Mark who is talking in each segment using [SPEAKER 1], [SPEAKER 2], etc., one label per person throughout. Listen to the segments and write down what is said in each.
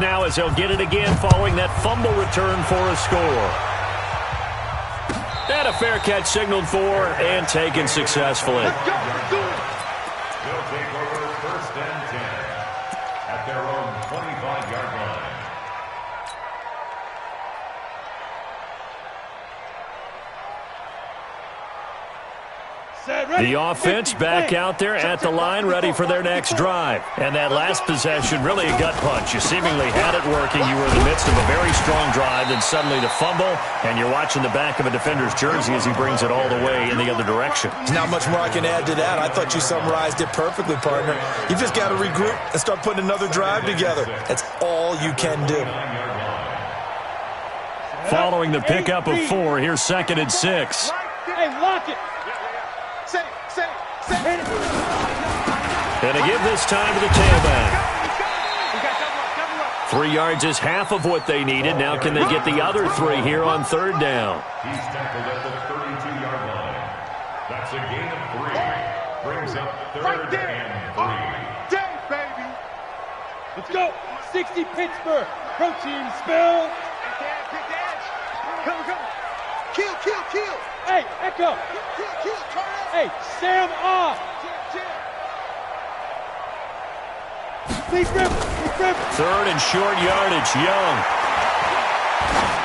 [SPEAKER 1] now as he'll get it again following that fumble return for a score. And a fair catch signaled for and taken successfully.
[SPEAKER 2] Let's go. They'll take over 1st and 10 at their own 25-yard line.
[SPEAKER 1] The offense back out there at the line, ready for their next drive. And that last possession, really a gut punch. You seemingly had it working. You were in the midst of a very strong drive, then suddenly the fumble, and you're watching the back of a defender's jersey as he brings it all the way in the other direction.
[SPEAKER 3] There's not much more I can add to that. I thought you summarized it perfectly, partner. You just got to regroup and start putting another drive together. That's all you can do.
[SPEAKER 1] Following the pickup of 4, here's 2nd and 6.
[SPEAKER 4] Hey, lock it.
[SPEAKER 1] And a give this time to the tailback. 3 yards is half of what they needed. Now can they get the other 3 here on 3rd down?
[SPEAKER 2] He's tackled at the 32-yard line. That's a gain of 3. Brings up 3rd and 3.
[SPEAKER 4] Day, baby. Let's go. 60 Pittsburgh. Protein spill. Come. Kill. Hey, Echo. Kill. Hey, Sam off. Lead rip.
[SPEAKER 1] 3rd and short yardage, Young.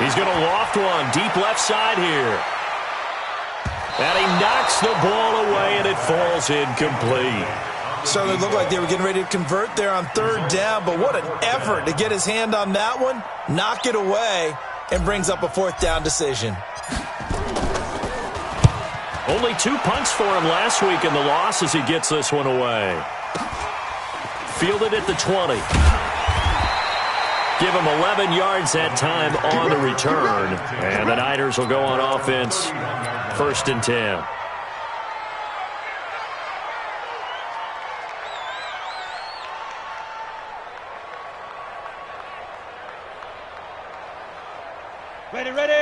[SPEAKER 1] He's going to loft one deep left side here. And he knocks the ball away, and it falls incomplete.
[SPEAKER 3] Certainly looked like they were getting ready to convert there on 3rd down, but what an effort to get his hand on that one, knock it away, and brings up a 4th down decision.
[SPEAKER 1] Only 2 punts for him last week in the loss as he gets this one away. Fielded at the 20. Give him 11 yards that time on the return. And the Niners will go on offense. 1st and 10.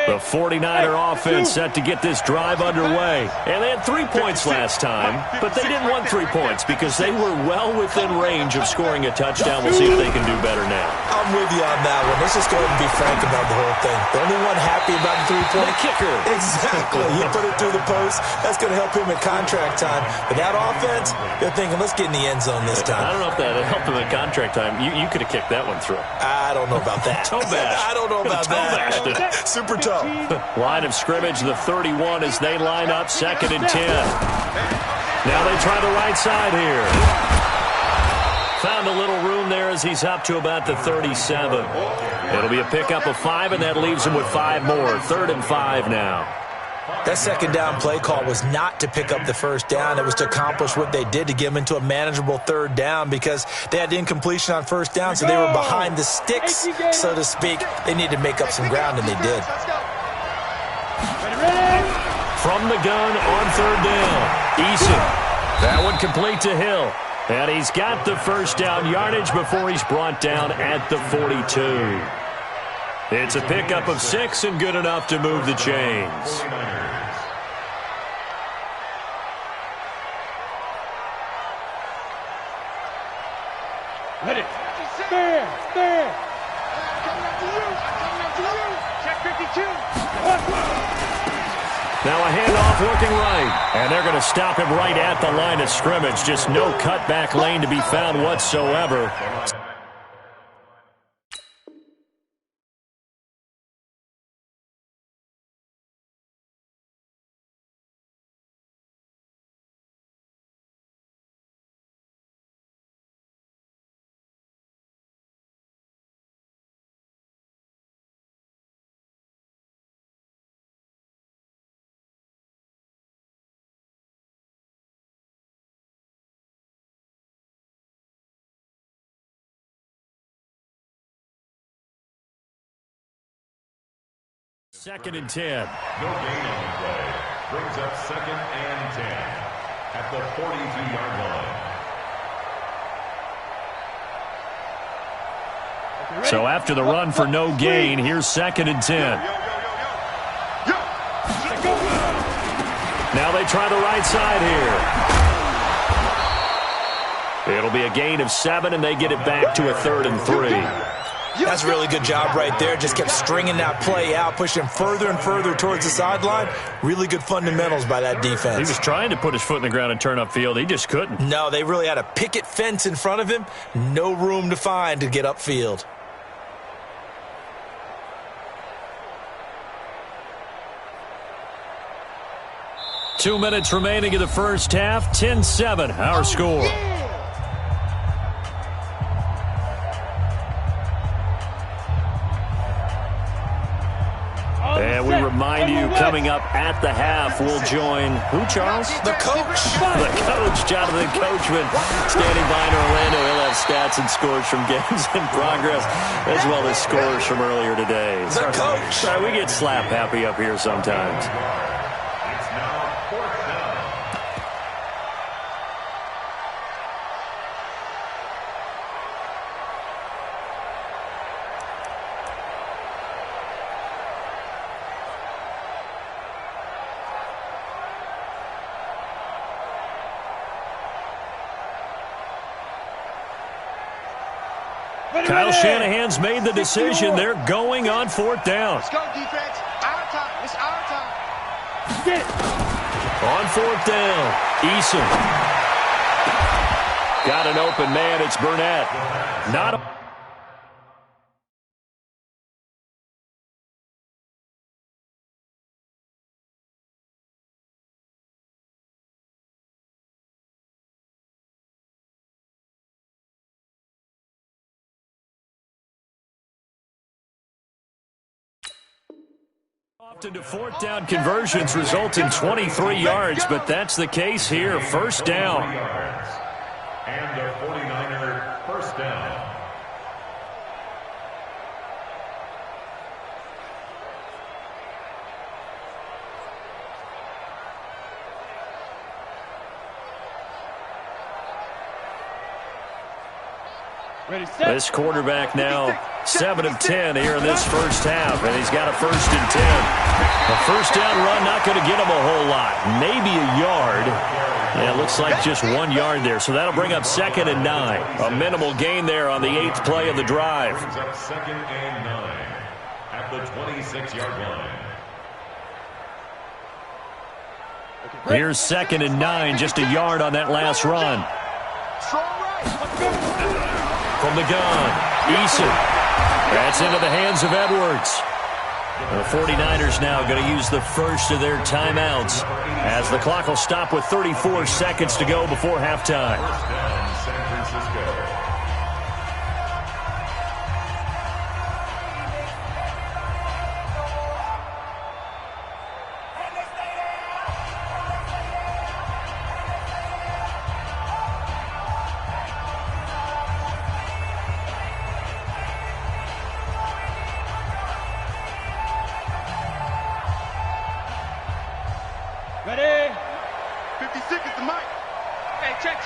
[SPEAKER 1] The 49er offense set to get this drive underway. And they had 3 points last time, but they didn't want 3 points because they were well within range of scoring a touchdown. We'll see if they can do better now.
[SPEAKER 3] I'm with you on that one. Let's just go ahead and be frank about the whole thing. The only one happy about the 3-point
[SPEAKER 1] kicker.
[SPEAKER 3] Exactly. He put it through the post. That's going to help him in contract time. But that offense, they're thinking, let's get in the end zone this time.
[SPEAKER 1] I don't know if that helped him in contract time. You could have kicked that one through.
[SPEAKER 3] I don't know about that.
[SPEAKER 1] Toe bash.
[SPEAKER 3] I don't know about that. Super tough.
[SPEAKER 1] Line of scrimmage, the 31 as they line up 2nd and 10. Now they try the right side here. Found a little room there as he's up to about the 37. It'll be a pickup of 5, and that leaves him with 5 more. 3rd and 5 now.
[SPEAKER 3] That 2nd down play call was not to pick up the 1st down. It was to accomplish what they did to get them into a manageable 3rd down because they had incompletion on 1st down, so they were behind the sticks, so to speak. They needed to make up some ground, and they did.
[SPEAKER 1] From the gun on 3rd down. Eason. That one complete to Hill. And he's got the 1st down yardage before he's brought down at the 42. It's a pickup of 6 and good enough to move the chains.
[SPEAKER 4] Let it. There. Check 52.
[SPEAKER 1] Now a handoff looking right. And they're going to stop him right at the line of scrimmage. Just no cutback lane to be found whatsoever. Second and 10.
[SPEAKER 2] No gain on the play. Brings up 2nd and 10 at the 42-yard line.
[SPEAKER 1] So after the run for no gain, here's 2nd and 10. Now they try the right side here. It'll be a gain of 7, and they get it back to a 3rd and 3.
[SPEAKER 3] That's a really good job right there. Just kept stringing that play out, pushing him further and further towards the sideline. Really good fundamentals by that defense.
[SPEAKER 1] He was trying to put his foot in the ground and turn upfield. He just couldn't.
[SPEAKER 3] No, they really had a picket fence in front of him. No room to find to get upfield.
[SPEAKER 1] Two minutes remaining in the first half. 10-7, our score. And we remind you, coming up at the half, we'll join who, Charles?
[SPEAKER 3] The coach.
[SPEAKER 1] The coach, Jonathan Coachman, standing by in Orlando. He'll have stats and scores from games in progress, as well as scores from earlier today.
[SPEAKER 3] The coach.
[SPEAKER 1] Sorry, we get slap happy up here sometimes.
[SPEAKER 2] It's now fourth down.
[SPEAKER 1] Kyle Shanahan's made the decision. They're going on fourth down.
[SPEAKER 5] Let's go, defense. Our time. It's our time.
[SPEAKER 4] Get it.
[SPEAKER 1] On fourth down, Eason. Got an open man. It's Burnett. Not a... Often to fourth down conversions result in 23 yards, but that's the case here. First down.
[SPEAKER 2] And a 49er first down.
[SPEAKER 4] Ready, set.
[SPEAKER 1] This quarterback now 7 of 10 here in this first half, and he's got a 1st and 10. A first down run not going to get him a whole lot, maybe a yard. Yeah, it looks like just 1 yard there, so that'll bring up 2nd and 9. A minimal gain there on the 8th play of the drive.
[SPEAKER 2] Brings up 2nd and 9 at the 26-yard line.
[SPEAKER 1] Here's 2nd and 9, just a yard on that last run.
[SPEAKER 5] Strong right.
[SPEAKER 1] From the gun, Eason. That's into the hands of Edwards. The 49ers now going to use the first of their timeouts as the clock will stop with 34 seconds to go before halftime.
[SPEAKER 2] First down, San Francisco.
[SPEAKER 4] Ready.
[SPEAKER 5] 50 seconds to Mike. Hey, check.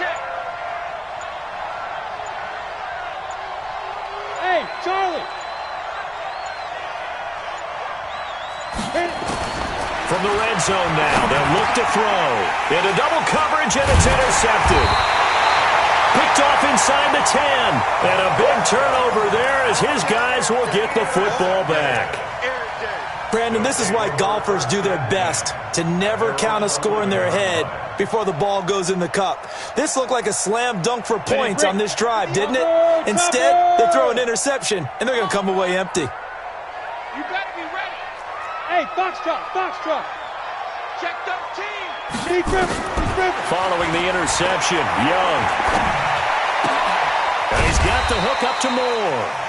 [SPEAKER 4] Hey, Charlie. Hit it.
[SPEAKER 1] From the red zone now, they'll look to throw. Into double coverage, and it's intercepted. Picked off inside the 10. And a big turnover there as his guys will get the football back.
[SPEAKER 3] Brandon, this is why golfers do their best to never count a score in their head before the ball goes in the cup. This looked like a slam dunk for points on this drive, didn't it? Instead, they throw an interception, and they're going to come away empty.
[SPEAKER 5] You better be ready.
[SPEAKER 4] Hey, Foxtrot.
[SPEAKER 5] Check 13.
[SPEAKER 4] He's driven.
[SPEAKER 1] Following the interception, Young. And he's got the hook up to Moore.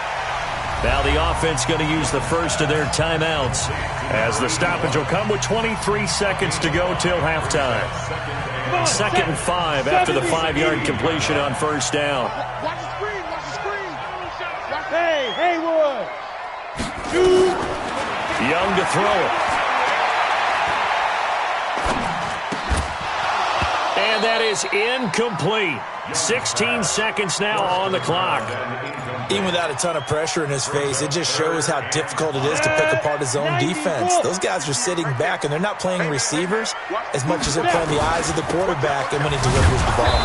[SPEAKER 1] Now the offense going to use the first of their timeouts as the stoppage will come with 23 seconds to go till halftime. 2nd and 5 after the 5-yard completion on first down.
[SPEAKER 5] Watch the screen.
[SPEAKER 4] Hey, Haywood. Shoot.
[SPEAKER 1] Young to throw it. And that is incomplete. 16 seconds now on the clock.
[SPEAKER 3] Even without a ton of pressure in his face, it just shows how difficult it is to pick apart his own defense. Those guys are sitting back, and they're not playing receivers as much as they're playing the eyes of the quarterback and when he delivers the ball.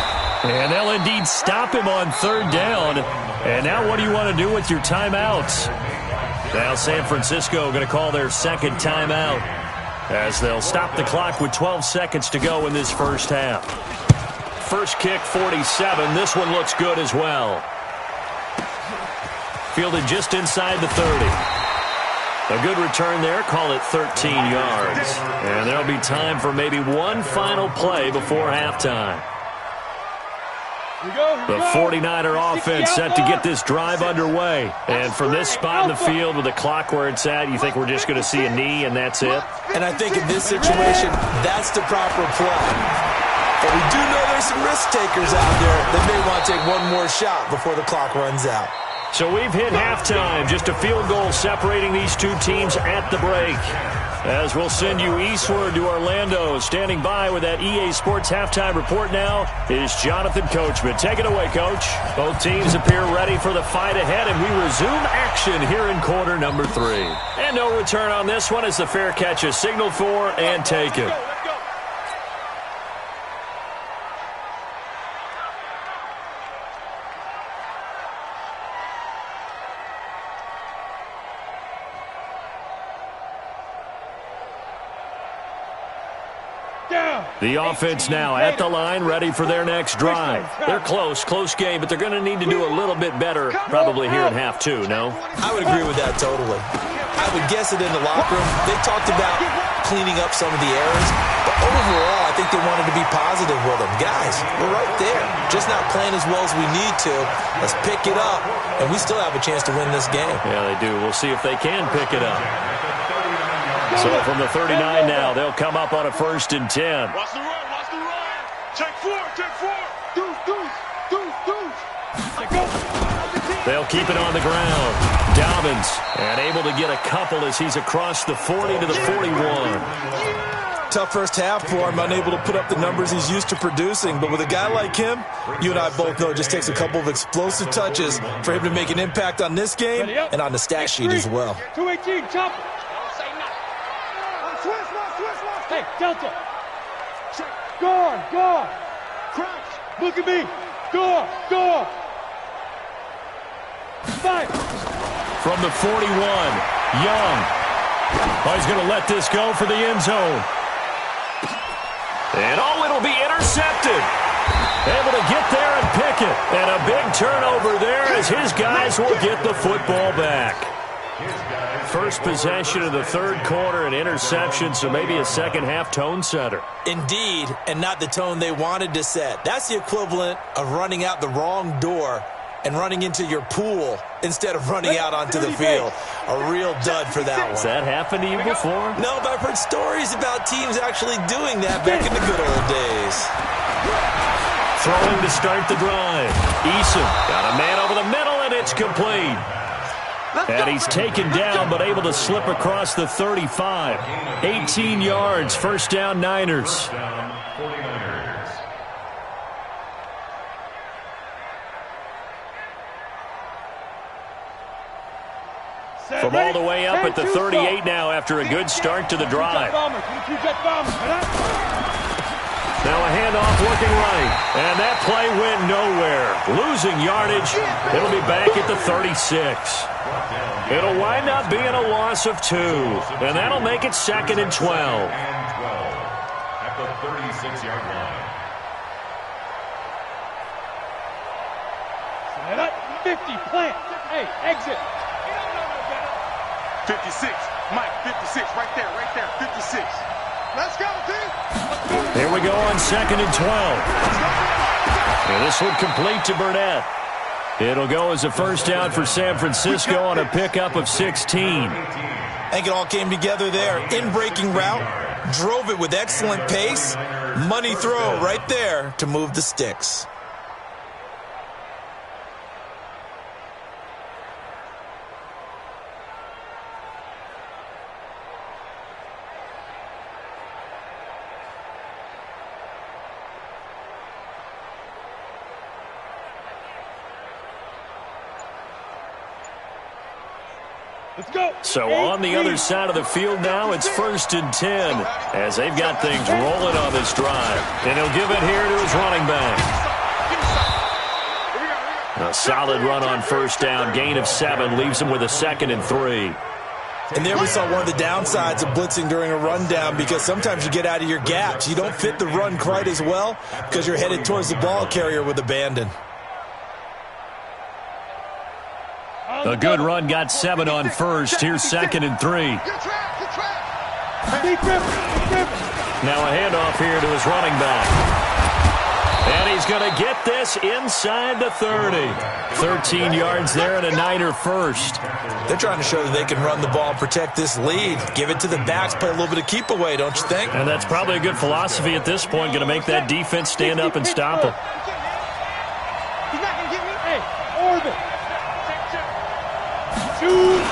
[SPEAKER 1] And they'll indeed stop him on third down. And now what do you want to do with your timeouts? Now San Francisco going to call their second timeout as they'll stop the clock with 12 seconds to go in this first half. First kick, 47. This one looks good as well. Fielded just inside the 30. A good return there. Call it 13 yards. And there'll be time for maybe one final play before halftime. The 49er offense set to get this drive underway. And from this spot in the field with the clock where it's at, you think we're just going to see a knee and that's it?
[SPEAKER 3] And I think in this situation, that's the proper play. But we do know there's some risk takers out there that may want to take one more shot before the clock runs out.
[SPEAKER 1] So we've hit halftime. Just a field goal separating these two teams at the break. As we'll send you eastward to Orlando. Standing by with that EA Sports halftime report now is Jonathan Coachman. Take it away, Coach. Both teams appear ready for the fight ahead, and we resume action here in quarter number 3. And no return on this one as the fair catch is signaled for and taken. The offense now at the line, ready for their next drive. They're close game, but they're going to need to do a little bit better probably here in half 2, no?
[SPEAKER 3] I would agree with that totally. I would guess it in the locker room. They talked about cleaning up some of the errors, but overall, I think they wanted to be positive with them. Guys, we're right there. Just not playing as well as we need to. Let's pick it up, and we still have a chance to win this game.
[SPEAKER 1] Yeah, they do. We'll see if they can pick it up. So from the 39 now, they'll come up on a 1st and 10.
[SPEAKER 5] Watch the run, watch the run. Check 4. Deuce.
[SPEAKER 1] They'll keep it on the ground. Dobbins, and able to get a couple as he's across the 40 to the 41.
[SPEAKER 3] Tough first half for him, unable to put up the numbers he's used to producing. But with a guy like him, you and I both know it just takes a couple of explosive touches for him to make an impact on this game and on the stat sheet as well.
[SPEAKER 4] 218, chop. Hey, Delta. Guard. Crouch. Look at me. Guard. Fight.
[SPEAKER 1] From the 41, Young. Oh, he's going to let this go for the end zone. And it'll be intercepted. Able to get there and pick it. And a big turnover there as his guys will get the football back. First possession of the third quarter, an interception, so maybe a second-half tone setter.
[SPEAKER 3] Indeed, and not the tone they wanted to set. That's the equivalent of running out the wrong door and running into your pool instead of running out onto the field. A real dud for that one.
[SPEAKER 1] Has that happened to you before?
[SPEAKER 3] No, but I've heard stories about teams actually doing that back in the good old days.
[SPEAKER 1] Throwing to start the drive. Eason got a man over the middle, and it's complete. And he's taken down, but able to slip across the 35. 18 yards, first down, Niners. From all the way up at the 38 now after a good start to the drive. Now a handoff working right, and that play went nowhere. Losing yardage, it'll be back at the 36. It'll wind up being a loss of 2, and that'll make it 2nd and 12.
[SPEAKER 2] At the 36-yard line.
[SPEAKER 4] Set up, 50, plant. Hey, exit.
[SPEAKER 5] 56. Mike, 56. Right there. 56. Let's go, team.
[SPEAKER 1] Here we go on 2nd and 12. And this one complete to Burnett. It'll go as a first down for San Francisco on a pickup of 16.
[SPEAKER 3] I think it all came together there. In-breaking route, drove it with excellent pace. Money throw right there to move the sticks.
[SPEAKER 4] Let's go.
[SPEAKER 1] So on the other side of the field now, it's 1st and 10 as they've got things rolling on this drive. And he'll give it here to his running back. A solid run on first down. Gain of 7 leaves him with a 2nd and 3.
[SPEAKER 3] And there we saw one of the downsides of blitzing during a rundown, because sometimes you get out of your gaps. You don't fit the run quite as well because you're headed towards the ball carrier with abandon.
[SPEAKER 1] A good run got 7 on first. Here's 2nd and 3. Now a handoff here to his running back. And he's going to get this inside the 30. 13 yards there and a Niner first.
[SPEAKER 3] They're trying to show that they can run the ball, protect this lead. Give it to the backs, play a little bit of keep away, don't you think?
[SPEAKER 1] And that's probably a good philosophy at this point, going to make that defense stand up and stop him.
[SPEAKER 4] He's not going to get me. Hey, orbit. Shoot.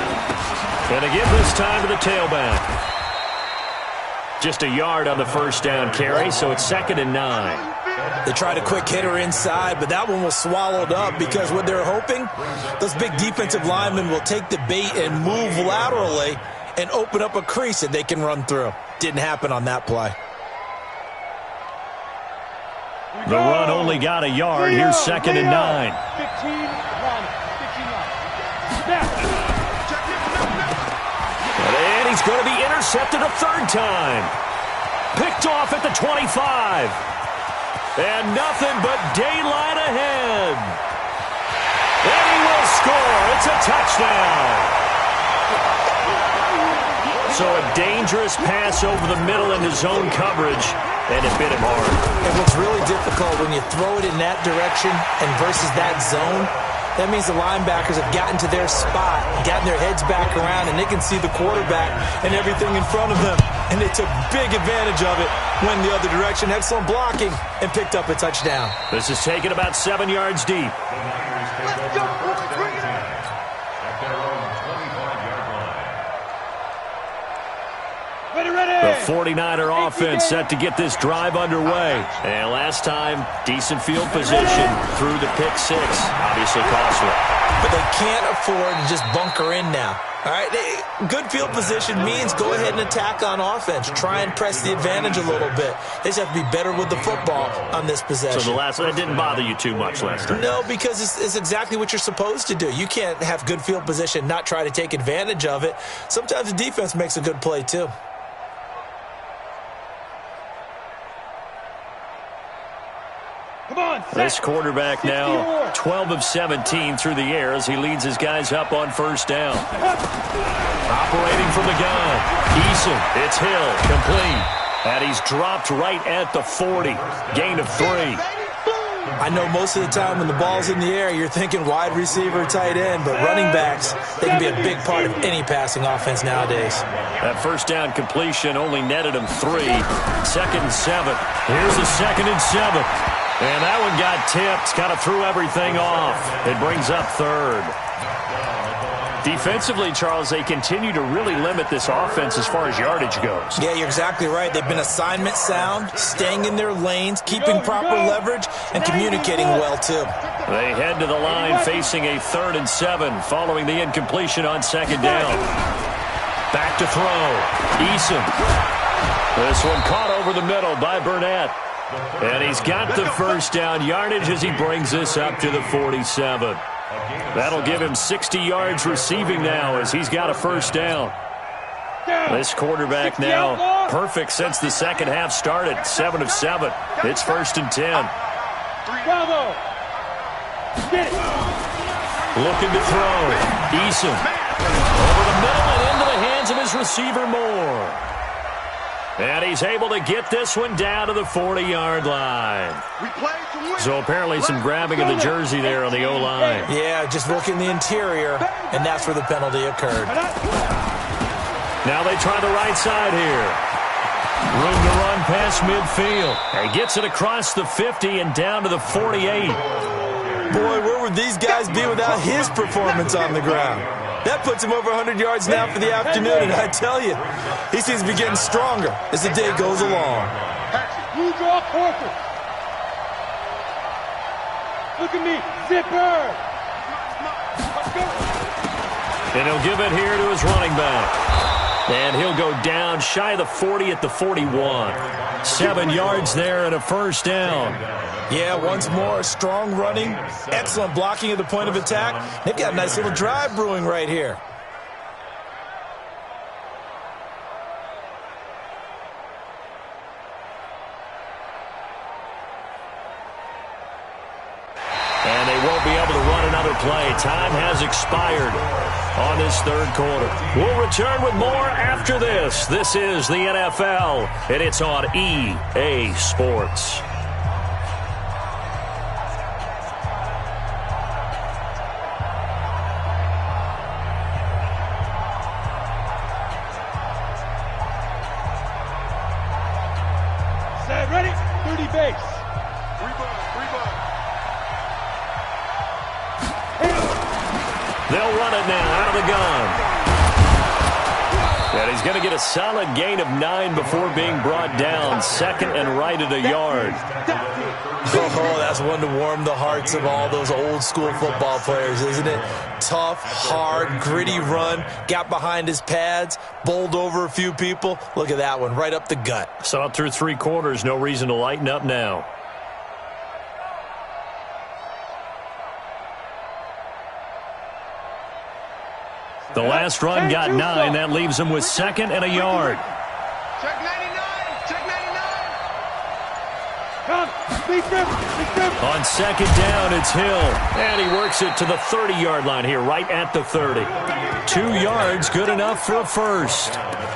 [SPEAKER 1] And to give this time to the tailback. Just a yard on the first down carry, so it's 2nd and 9.
[SPEAKER 3] They tried a quick hitter inside, but that one was swallowed up because what they're hoping, those big defensive linemen will take the bait and move laterally and open up a crease that they can run through. Didn't happen on that play.
[SPEAKER 1] The run only got a yard. Here's 2nd and 9.
[SPEAKER 4] 15 line.
[SPEAKER 1] And he's going to be intercepted a 3rd time. Picked off at the 25. And nothing but daylight ahead. And he will score. It's a touchdown. So a dangerous pass over the middle into zone coverage, and it bit him hard.
[SPEAKER 3] And what's really difficult when you throw it in that direction and versus that zone, that means the linebackers have gotten to their spot, gotten their heads back around, and they can see the quarterback and everything in front of them. And they took big advantage of it, went the other direction, excellent blocking, and picked up a touchdown.
[SPEAKER 1] This is taken about 7 yards deep.
[SPEAKER 5] Let's go, boys. Bring it on.
[SPEAKER 2] At their own 25-yard line.
[SPEAKER 1] The 49er offense set to get this drive underway. And last time, decent field position through the pick 6. Obviously costly.
[SPEAKER 3] But they can't afford to just bunker in now. All right, good field position means go ahead and attack on offense. Try and press the advantage a little bit. They just have to be better with the football on this possession.
[SPEAKER 1] So that didn't bother you too much last time?
[SPEAKER 3] No, because it's exactly what you're supposed to do. You can't have good field position, not try to take advantage of it. Sometimes the defense makes a good play too.
[SPEAKER 4] Come on,
[SPEAKER 1] this quarterback now 12 of 17 through the air as he leads his guys up on first down. Operating from the gun. Eason, it's Hill, complete. And he's dropped right at the 40. Gain of 3.
[SPEAKER 3] I know most of the time when the ball's in the air, you're thinking wide receiver, tight end, but running backs, they can be a big part of any passing offense nowadays.
[SPEAKER 1] That first down completion only netted him 3. 2nd and 7. Here's the 2nd and 7. And that one got tipped, kind of threw everything off. It brings up 3rd. Defensively, Charles, they continue to really limit this offense as far as yardage goes.
[SPEAKER 3] Yeah, you're exactly right. They've been assignment sound, staying in their lanes, keeping proper leverage, and communicating well, too.
[SPEAKER 1] They head to the line facing a 3rd and 7 following the incompletion on 2nd down. Back to throw. Eason. This one caught over the middle by Burnett. And he's got the first down yardage as he brings this up to the 47. That'll give him 60 yards receiving now as he's got a first down. This quarterback now perfect since the second half started. 7 of 7. It's 1st and 10.
[SPEAKER 4] Bravo. Get it.
[SPEAKER 1] Looking to throw. Eason. Over the middle and into the hands of his receiver Moore. And he's able to get this one down to the 40-yard line. So apparently some grabbing of the jersey there on the O-line.
[SPEAKER 3] Yeah, just look in the interior, and that's where the penalty occurred.
[SPEAKER 1] Now they try the right side here. Room to run past midfield. He gets it across the 50 and down to the 48.
[SPEAKER 3] Boy, where would these guys be without his performance on the ground? That puts him over 100 yards now for the afternoon, and I tell you, he seems to be getting stronger as the day goes along.
[SPEAKER 4] Blue draw quarter. Look at me, zipper.
[SPEAKER 1] And he'll give it here to his running back. And he'll go down shy of the 40 at the 41. 7 yards there and a first down.
[SPEAKER 3] Yeah, once more, strong running, excellent blocking at the point of attack. They've got a nice little drive brewing right here.
[SPEAKER 1] And they won't be able to run another play. Time has expired on this third quarter. We'll return with more after this. This is the NFL, and it's on EA Sports.
[SPEAKER 4] Set, ready? 30 base.
[SPEAKER 1] They'll run it now out of the gun. And he's going to get a solid gain of 9 before being brought down. Second and right at a yard.
[SPEAKER 3] Oh, that's one to warm the hearts of all those old school football players, isn't it? Tough, hard, gritty run. Got behind his pads, bowled over a few people. Look at that one, right up the gut.
[SPEAKER 1] Saw it through 3 quarters. No reason to lighten up now. The last run got 9. That leaves him with second and a yard.
[SPEAKER 5] Check 99. Check 99.
[SPEAKER 4] Come. Speed grip.
[SPEAKER 1] On second down, it's Hill. And he works it to the 30-yard line here, right at the 30. 2 yards, good enough for a first.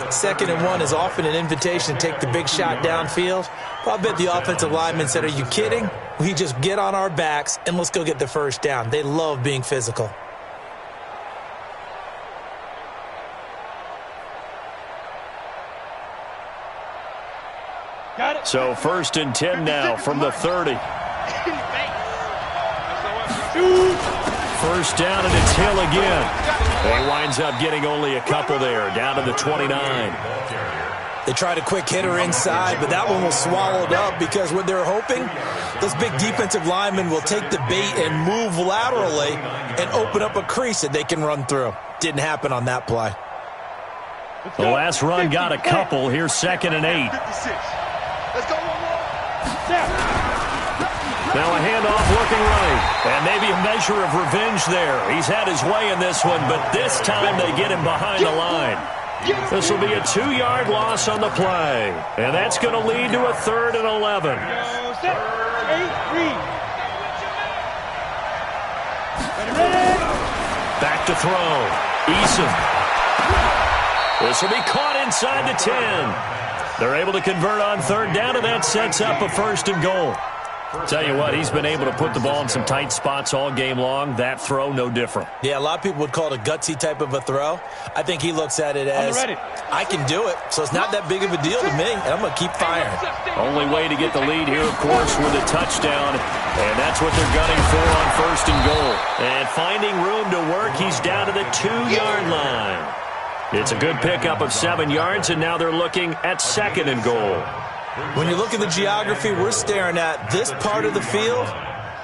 [SPEAKER 3] 2nd and 1 is often an invitation to take the big shot downfield. Well, I bet the offensive lineman said, are you kidding? We just get on our backs and let's go get the first down. They love being physical.
[SPEAKER 4] Got it.
[SPEAKER 1] So 1st and 10 now from the 30. First down, and it's Hill again. He winds up getting only a couple there, down to the 29.
[SPEAKER 3] They tried a quick hitter inside, but that one was swallowed up because what they're hoping, those big defensive linemen will take the bait and move laterally and open up a crease that they can run through. Didn't happen on that play.
[SPEAKER 1] The last run got a couple. Here's 2nd and 8.
[SPEAKER 5] 56. Let's go one more.
[SPEAKER 1] Now a handoff looking right. And maybe a measure of revenge there. He's had his way in this one, but this time they get him behind the line. This will be a 2-yard loss on the play. And that's going to lead to a 3rd and 11.
[SPEAKER 4] Set. 8-3. Ready.
[SPEAKER 1] Back to throw. Eason. This will be caught inside the 10. They're able to convert on 3rd down, and that sets up a 1st and goal. Tell you what, he's been able to put the ball in some tight spots all game long. That throw, no different.
[SPEAKER 3] Yeah, a lot of people would call it a gutsy type of a throw. I think he looks at it as, I can do it, so it's not that big of a deal to me, and I'm going to keep firing.
[SPEAKER 1] Only way to get the lead here, of course, with a touchdown, and that's what they're gunning for on 1st and goal. And finding room to work, he's down to the 2-yard line. It's a good pickup of 7 yards, and now they're looking at 2nd and goal.
[SPEAKER 3] When you look at the geography we're staring at, this part of the field,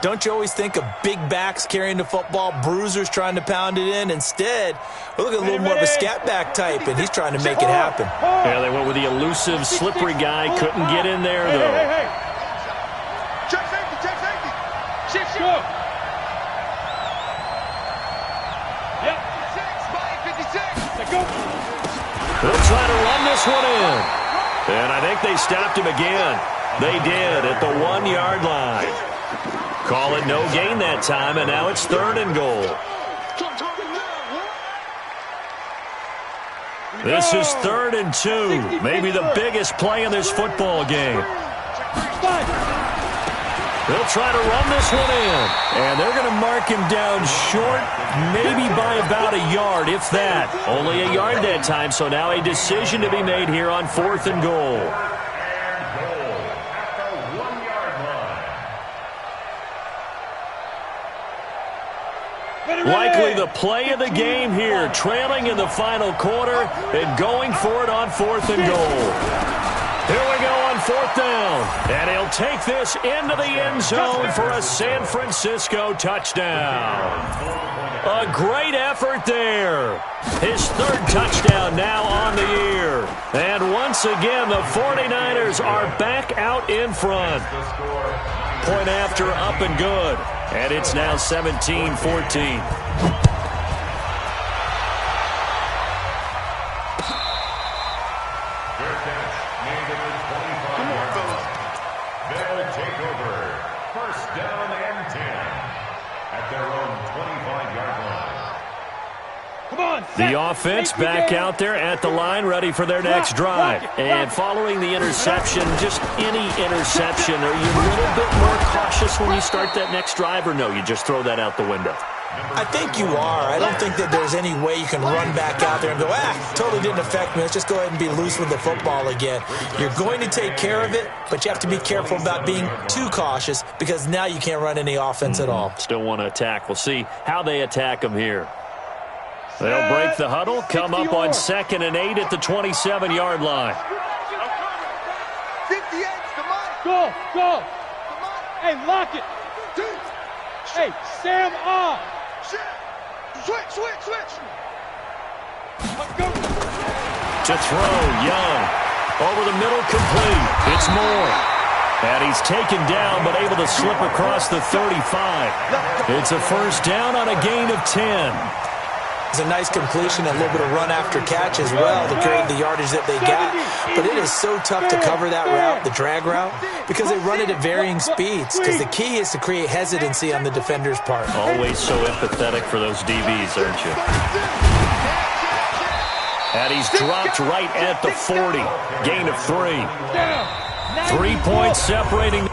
[SPEAKER 3] don't you always think of big backs carrying the football, bruisers trying to pound it in? Instead, we're looking at a little more of a scat back type, and he's trying to make it happen.
[SPEAKER 1] Yeah, they went with the elusive, slippery guy. Couldn't get in there, though.
[SPEAKER 4] Hey.
[SPEAKER 5] Check safety. Check safety.
[SPEAKER 4] Shift, go. Yep.
[SPEAKER 5] 56.
[SPEAKER 4] Let go.
[SPEAKER 1] They'll try to run this one in. And I think they stopped him again. They did at the 1-yard line. Call it no gain that time, and now it's 3rd and goal. This is 3rd and 2. Maybe the biggest play in this football game. They'll try to run this one in. And they're going to mark him down short, maybe by about a yard, if that. Only a yard that time, so now a decision to be made here on 4th and goal. Likely the play of the game here, trailing in the final quarter and going for it on 4th and goal. Here we go on 4th down. And he'll take this into the end zone for a San Francisco touchdown. A great effort there. His 3rd touchdown now on the year. And once again, the 49ers are back out in front. Point after, up and good. And it's now 17-14. The offense back out there at the line, ready for their next drive. And following the interception, just any interception, are you a little bit more cautious when you start that next drive, or no, you just throw that out the window?
[SPEAKER 3] I think you are. I don't think that there's any way you can run back out there and go, totally didn't affect me. Let's just go ahead and be loose with the football again. You're going to take care of it, but you have to be careful about being too cautious because now you can't run any offense at all.
[SPEAKER 1] Still want to attack. We'll see how they attack them here. They'll break the huddle, come up on 2nd and 8 at the 27-yard line.
[SPEAKER 5] 58, come on.
[SPEAKER 4] Go. Hey, lock it. Hey, Sam off.
[SPEAKER 5] Switch.
[SPEAKER 4] Go.
[SPEAKER 1] To throw, Young. Over the middle, complete. It's Moore. And he's taken down, but able to slip across the 35. It's a 1st down on a gain of 10.
[SPEAKER 3] It's a nice completion, a little bit of run after catch as well to create the yardage that they got. But it is so tough to cover that route, the drag route, because they run it at varying speeds. Because the key is to create hesitancy on the defender's part.
[SPEAKER 1] Always so empathetic for those DBs, aren't you? And he's dropped right at the 40. Gain of 3. 3 points separating.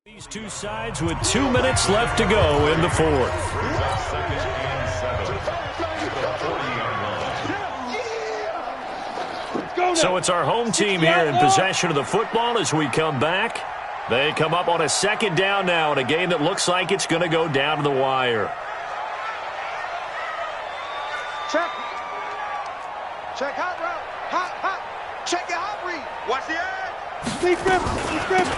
[SPEAKER 1] These two sides with 2 minutes left to go in the 4th. So it's our home team here in possession of the football as we come back. They come up on a 2nd down now in a game that looks like it's going to go down to the wire.
[SPEAKER 5] Check hot route. Hot. Check your hot read. Watch the edge.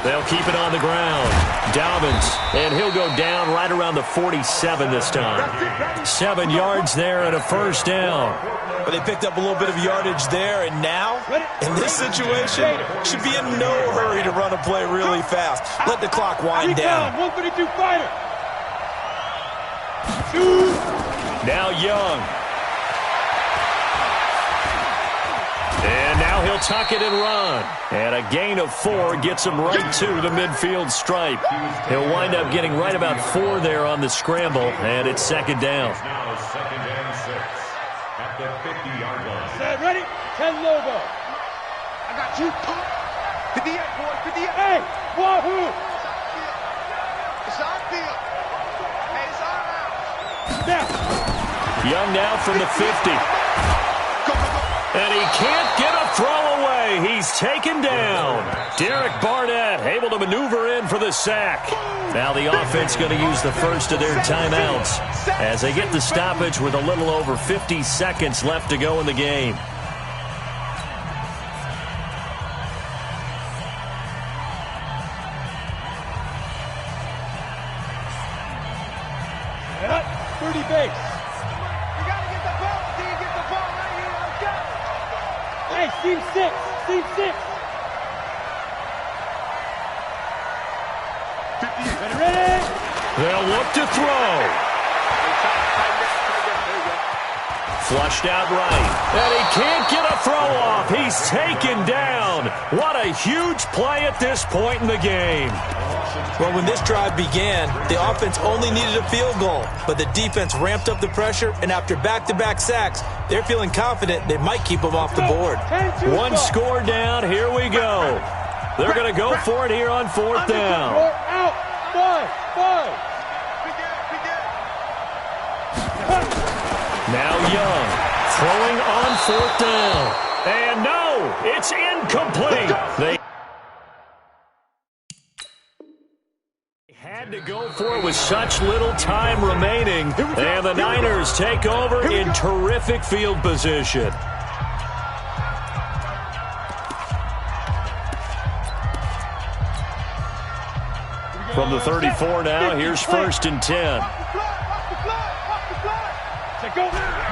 [SPEAKER 1] They'll keep it on the ground. Dobbins, and he'll go down right around the 47 this time. 7 yards there and a 1st down.
[SPEAKER 3] But they picked up a little bit of yardage there, and now, in this situation, should be in no hurry to run a play really fast. Let the clock wind down.
[SPEAKER 4] 152 fighter.
[SPEAKER 1] Now Young. And now he'll tuck it and run. And a gain of 4 gets him right to the midfield stripe. He'll wind up getting right about 4 there on the scramble, and it's 2nd down.
[SPEAKER 2] Now 2nd and 6 at the 50-yard line.
[SPEAKER 4] Set, ready? 10 logo.
[SPEAKER 5] I got you. 58, boy, 58.
[SPEAKER 4] Hey, wahoo!
[SPEAKER 5] It's our field. Hey, it's our house.
[SPEAKER 4] Now.
[SPEAKER 1] Young now from the 50. And he can't get a throw away. He's taken down. Derek Barnett able to maneuver in for the sack. Now the offense going to use the first of their timeouts as they get the stoppage with a little over 50 seconds left to go in the game.
[SPEAKER 4] And 30 base. Hey, team 6. Team 6. Ready?
[SPEAKER 1] They'll look to throw. Flushed out right. And he can't get a throw off. He's taken down. What a huge play at this point in the game.
[SPEAKER 3] Well, when this drive began, the offense only needed a field goal. But the defense ramped up the pressure, and after back-to-back sacks, they're feeling confident they might keep them off the board.
[SPEAKER 1] One score down. Here we go. They're going to go for it here on fourth down.
[SPEAKER 4] Out. Five.
[SPEAKER 1] Now Young throwing on fourth down. And no, it's incomplete. They had to go for it with such little time remaining. And the Niners take over in terrific field position. From the 34 now, here's 1st and 10.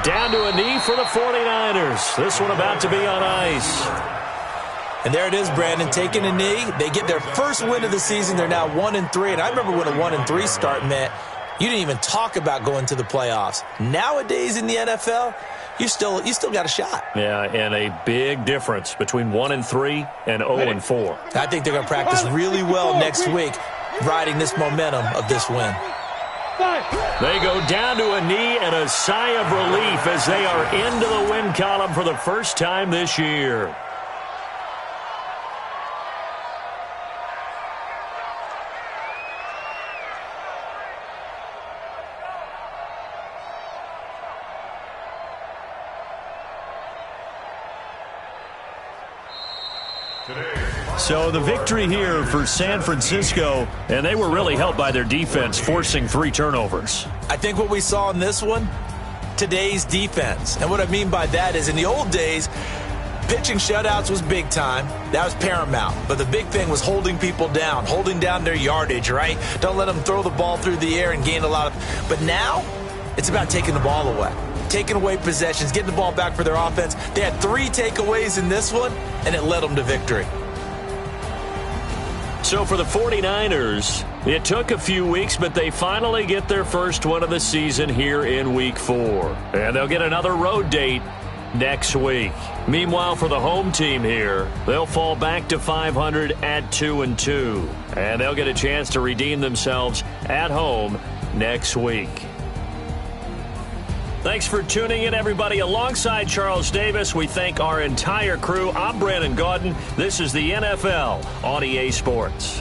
[SPEAKER 1] Down to a knee for the 49ers. This one about to be on ice.
[SPEAKER 3] And there it is, Brandon, taking a knee. They get their first win of the season. They're now 1-3. And I remember when a 1-3 start meant you didn't even talk about going to the playoffs. Nowadays in the NFL, you still got a shot.
[SPEAKER 1] Yeah, and a big difference between 1-3 and 0-4.
[SPEAKER 3] I think they're going to practice really well next week, riding this momentum of this win.
[SPEAKER 1] They go down to a knee and a sigh of relief as they are into the win column for the first time this year. So the victory here for San Francisco, and they were really helped by their defense, forcing 3 turnovers.
[SPEAKER 3] I think what we saw in this one, today's defense. And what I mean by that is in the old days, pitching shutouts was big time. That was paramount. But the big thing was holding people down, holding down their yardage, right? Don't let them throw the ball through the air and gain a lot of. But now it's about taking the ball away, taking away possessions, getting the ball back for their offense. They had 3 takeaways in this one, and it led them to victory.
[SPEAKER 1] So for the 49ers, it took a few weeks, but they finally get their first one of the season here in Week 4. And they'll get another road date next week. Meanwhile, for the home team here, they'll fall back to 500 at 2-2. And they'll get a chance to redeem themselves at home next week. Thanks for tuning in, everybody. Alongside Charles Davis, we thank our entire crew. I'm Brandon Gaudin. This is the NFL on EA Sports.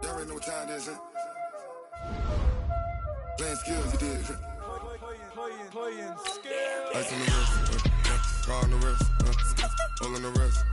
[SPEAKER 6] Y'all already know what time it is, huh? Playing skills, you did. Playing skills. Ice on the wrist, car on the wrist, all on the wrist,